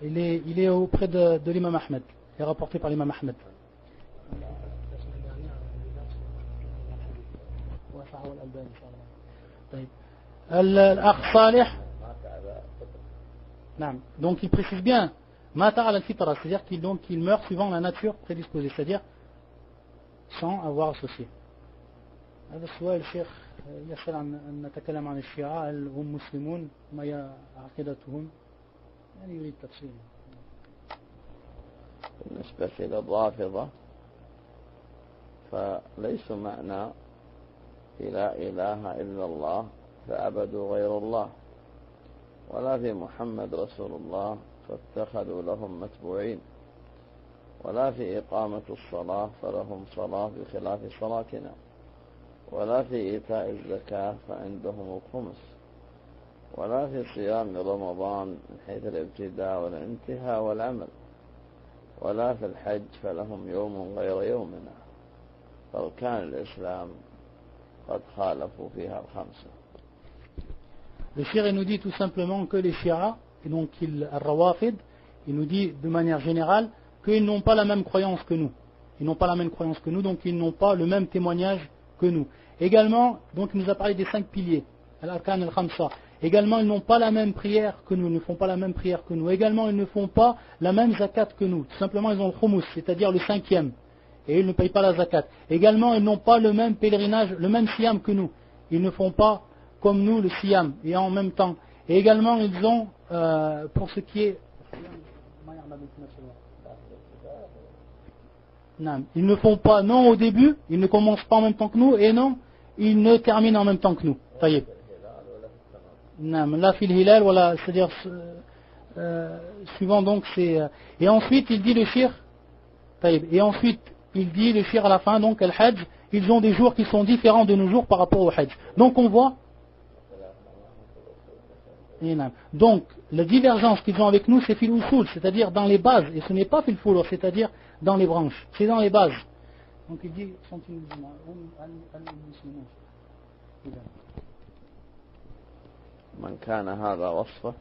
Il est auprès de l'imam Ahmed. Il est rapporté par l'imam Ahmed. Al-Akh Salih. Donc il précise bien Mata al-Fitra, c'est-à-dire qu'il meurt suivant la nature prédisposée, c'est-à-dire sans avoir associé. هذا السؤال الشيخ يسأل عن أن نتكلم عن الشيعة هل هم مسلمون ما هي عقيدتهم يعني يريد تفصيل. بالنسبة إلى الرافضة فليسوا معنى لا إله إلا الله فعبدوا غير الله ولا في محمد رسول الله فاتخذوا لهم متبوعين ولا في إقامة الصلاة فلهم صلاة بخلاف صلاتنا ولا في إيتاء الزكاة فعندهم الخمس ولا في صيام رمضان من حيث الابتداء والانتهاء والعمل ولا في الحج فلهم يوم غير يومنا فأركان الإسلام قد خالفوا فيها الخمسة. Le shir nous dit tout simplement que les shi'a, et donc al-Rawafid, il nous dit de manière générale qu'ils n'ont pas la même croyance que nous. Ils n'ont pas la même croyance que nous, donc ils n'ont pas le même témoignage que nous. Également, donc il nous a parlé des 5 piliers, al-Arkan al-Khamsa. Également, ils n'ont pas la même prière que nous, ils ne font pas la même prière que nous. Également, ils ne font pas la même zakat que nous. Tout simplement, ils ont le khumous, c'est-à-dire le 5e. Et ils ne payent pas la zakat. Également, ils n'ont pas le même pèlerinage, le même siyam que nous. Ils ne font pas comme nous le siyam, et en même temps. Et également, ils ont, pour ce qui est... Non, ils ne font pas, non au début, ils ne commencent pas en même temps que nous, et non, ils ne terminent en même temps que nous. Taïeb. Non, la fil hilal, voilà, c'est-à-dire, suivant donc, c'est... et ensuite, il dit le shir, taïeb, et ensuite, il dit le shir à la fin, donc, al-hajj, ils ont des jours qui sont différents de nos jours par rapport au hajj. Donc, on voit... Donc, la divergence qu'ils ont avec nous, c'est fil usul, c'est-à-dire dans les bases, et ce n'est pas fil foulor, c'est-à-dire dans les branches, c'est dans les bases. Donc il dit, sont-ils musulmans? من كان هذا وصفه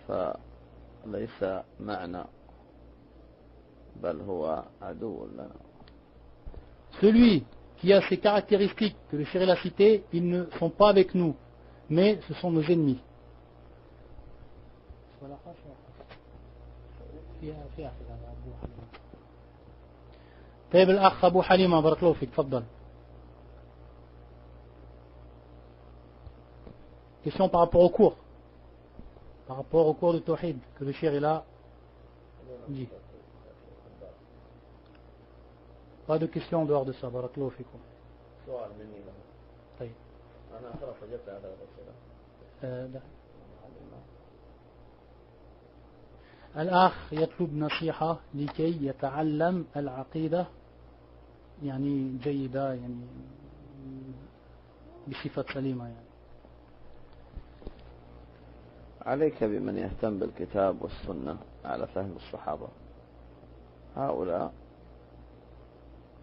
فليس معنا بل هو عدو لنا. Celui qui a ces caractéristiques que le shir a citées, ils ne sont pas avec nous, mais ce sont nos ennemis. طيب الأخ أبو حليمة بارك الله فيك تفضل. Question par rapport au cours. Par rapport au cours de Tawhid que le shir il a dit. Pas de question en dehors de ça. بارك الله فيكم. سؤال مني له. طيب. أنا خلاص أجبت على هذا الأسئلة. الأخ يطلب نصيحة لكي يتعلم العقيدة يعني جيدة يعني بصفة سليمة يعني. عليك بمن يهتم بالكتاب والسنة على فهم الصحابة. هؤلاء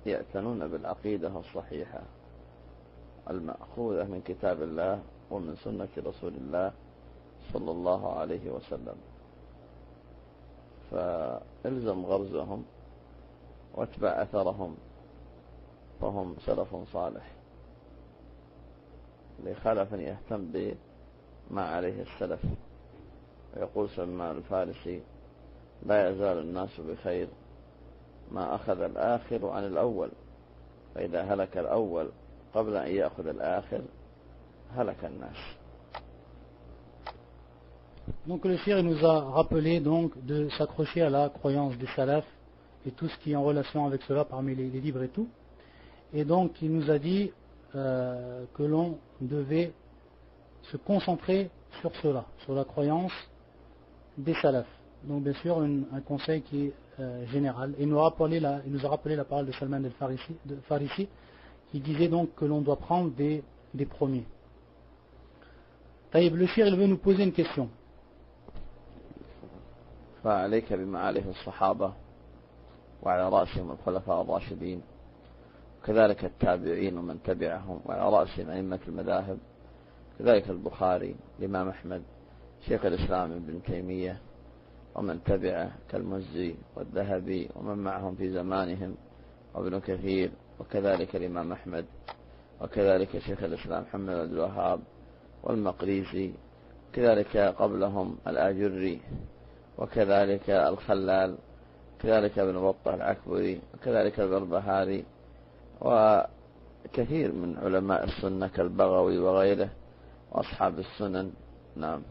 يعتنون بالعقيدة الصحيحة المأخوذة من كتاب الله ومن سنة رسول الله صلى الله عليه وسلم. فالزم غرزهم واتبع أثرهم فهم سلف صالح. لخلف يهتم بما عليه السلف. ويقول سلمان الفارسي لا يزال الناس بخير ما أخذ الآخر عن الأول فإذا هلك الأول قبل أن يأخذ الآخر هلك الناس. Donc le shir nous a rappelé donc de s'accrocher à la croyance des salafs et tout ce qui est en relation avec cela parmi les livres et tout. Et donc il nous a dit que l'on devait se concentrer sur cela, sur la croyance des salafs. Donc bien sûr un conseil qui est général. Et il nous a rappelé la parole de Salman al-Farisi qui disait donc que l'on doit prendre des premiers. Taïb, le shir il veut nous poser une question. فعليك بمعالف الصحابة وعلى رأسهم الخلفاء الراشدين وكذلك التابعين ومن تبعهم وعلى رأسهم أئمة المذاهب كذلك البخاري الإمام أحمد شيخ الإسلام ابن تيمية ومن تبعه كالمزي والذهبي ومن معهم في زمانهم وابن كثير، وكذلك الإمام أحمد، وكذلك شيخ الإسلام محمد بن الوهاب والمقريزي، كذلك قبلهم الآجري، وكذلك الخلال، كذلك ابن بطة العكبري، وكذلك البربهاري، وكثير من علماء السنة كالبغوي وغيره وأصحاب السنن. نعم.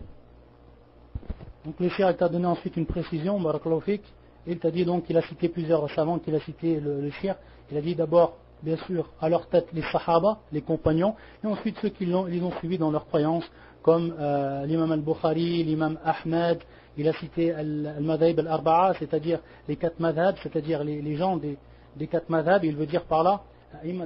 Donc le cheikh t'a donné ensuite une précision, barakallahu fik. Il t'a dit donc qu'il a cité plusieurs savants, qu'il a cité le cheikh. Il a dit d'abord, bien sûr, à leur tête les sahaba, les compagnons, et ensuite ceux qui les ont suivis dans leur croyance, comme l'imam al-Bukhari, l'imam Ahmed. Il a cité al-Madhaib al-Arba'a, c'est-à-dire les 4 madhab, c'est-à-dire les gens des 4 madhab. Il veut dire par là, il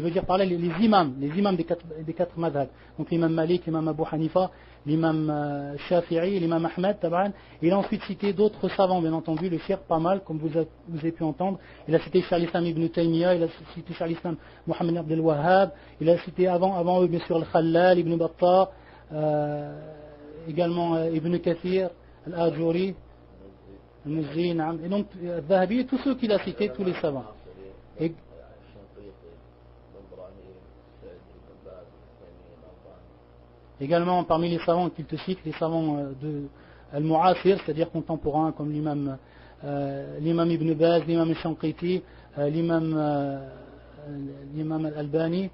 veut dire par là les imams des 4 madhab. Donc l'imam Malik, l'imam Abu Hanifa, l'imam Shafi'i, l'imam Ahmed, taban. Il a ensuite cité d'autres savants, bien entendu, le cheikh pas mal, comme vous avez pu entendre. Il a cité Cheikh al-Islam ibn Taymiyyah, il a cité Cheikh al-Islam Mohammed Abdel Wahhab, il a cité avant eux, bien sûr, al-Khallal, ibn Battah, également Ibn Kathir, al-Ajuri, al-Muzzi, et donc al-Dhahabi, tous ceux qu'il a cités, tous les savants. Et également parmi les savants qu'il te cite, les savants de al-Mu'asir, c'est-à-dire contemporains, comme l'imam Ibn Baz, l'imam Shanqiti, l'imam al-Albani,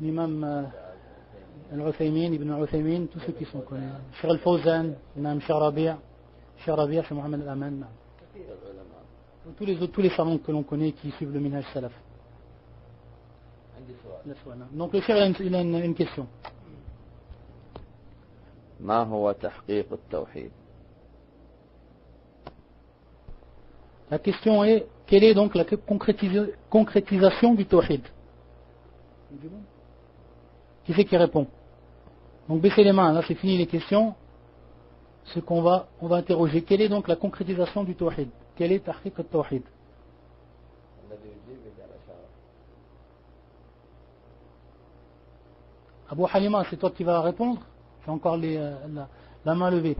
l'imam al-Uthaymin, Ibn al-Uthaymin, tous ceux qui sont connus. Cheikh al-Fawzan, l'imam Sharabi', Cheikh Mohamed al-Aman. Tous les savants que l'on connaît qui suivent le minhaj salaf. Donc le cheikh il a une question. ما هو تحقيق التوحيد؟ La question est, quelle est donc la concrétisation du tawhid? Qui c'est qui répond? Donc baissez les mains, là c'est fini les questions. Ce qu'on va interroger, quelle est donc la concrétisation du tawhid? Quel est tahqiq al-tawhid? Abu Halima, c'est toi qui vas répondre? J'ai encore la main levée.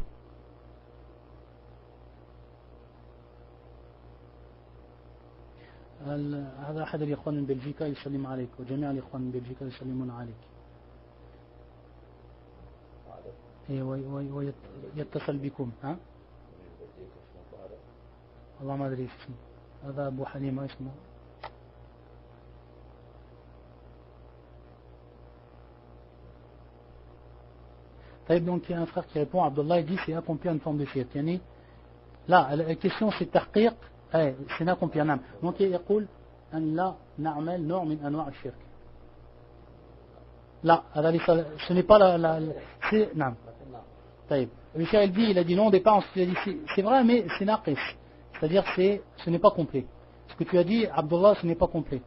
هذا أحد الإخوان من بلجيكا يسلم عليك وجميع الإخوان من بلجيكا يسلمون عليك. ويتصل بكم. ها؟ والله ما أدري اسمه. هذا أبو حليمة اسمه. Donc il y a un frère qui répond, Abdullah, il dit c'est accompli une forme de shirk. Là, la question c'est tahqiq, c'est accompli un âme. Donc il يقول أن لا نعمل نوع من أنواع الشرك. Là, ce n'est pas c'est نعم. طيب. Le cheikh il a dit non au départ, il a dit c'est vrai mais c'est naqis. C'est-à-dire ce n'est pas complet. Ce que tu as dit, Abdullah, ce n'est pas complet.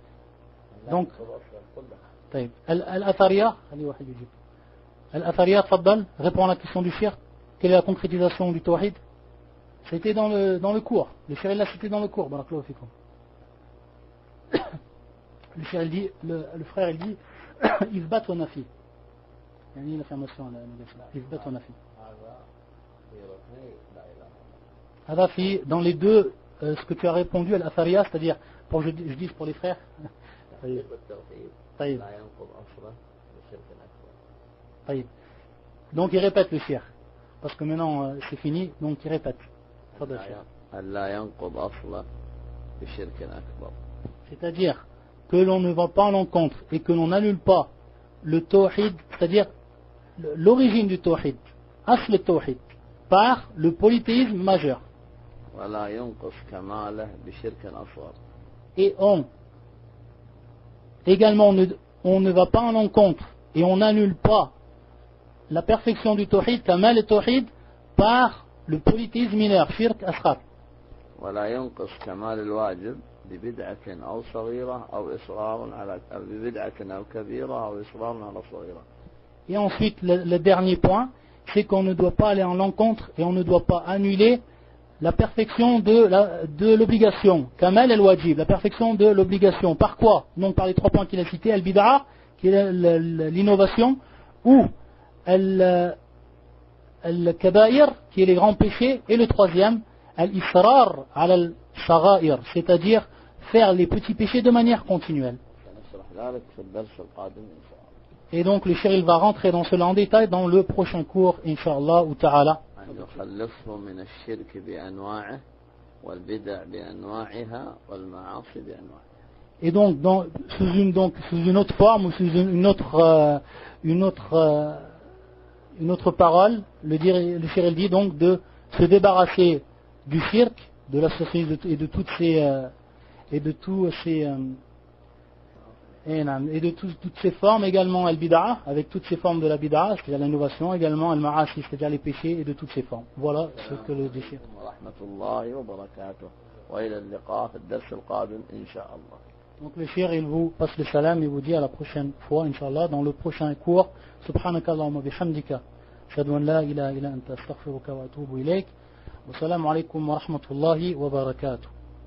Donc, طيب. الأثرية خلي واحد يجيب. Al-Athariya, tfaddal, répond à la question du shirk. Quelle est la concrétisation du tawhid? C'était dans le cours. Le shirk l'a cité dans le cours. Le shirk il dit, le frère il dit, Izbat wa nafi. Il y a une affirmation là. Izbat wa nafi. Hada fi, dans les deux, ce que tu as répondu à l'Athariya, c'est-à-dire, pour je dis pour les frères. Donc il répète le shirk. Parce que maintenant c'est fini, donc il répète. C'est-à-dire que l'on ne va pas en l'encontre et que l'on n'annule pas le tawhid, c'est-à-dire l'origine du tawhid, asl le tawhid, par le polythéisme majeur. Et également on ne va pas en l'encontre et on n'annule pas la perfection du tawhid, kamal et tawhid, par le polythéisme mineur, shirk asghar. Et ensuite, le dernier point, c'est qu'on ne doit pas aller en l'encontre et on ne doit pas annuler la perfection de l'obligation, kamal et wajib, la perfection de l'obligation. Par quoi? Non par les 3 points qu'il a cités, al-bid'a, qui est l'innovation, ou al-kabaïr, qui est les grands péchés, et le troisième, al-israr ala al-sagha'ir, c'est-à-dire faire les petits péchés de manière continuelle. Et donc le cheikh il va rentrer dans cela en détail dans le prochain cours, Inch'Allah ou Ta'ala. Et donc, sous une autre forme ou sous une autre parole, le cheikh il dit donc de se débarrasser du shirk, de l'association et de toutes ces formes, également al-bid'a, avec toutes ces formes de la bid'a, c'est-à-dire l'innovation, également al-ma'asi, c'est-à-dire les péchés, et de toutes ces formes. Voilà ce que le déchire. Donc le cheikh il vous passe le salam et vous dit à la prochaine fois, Inch'Allah, dans le prochain cours. Subhanakallahumma bihamdika, ashhadu an la ilaha illa anta astaghfiruka wa atubu ilayk. Wa salamu alaykum wa rahmatullahi wa barakatuh.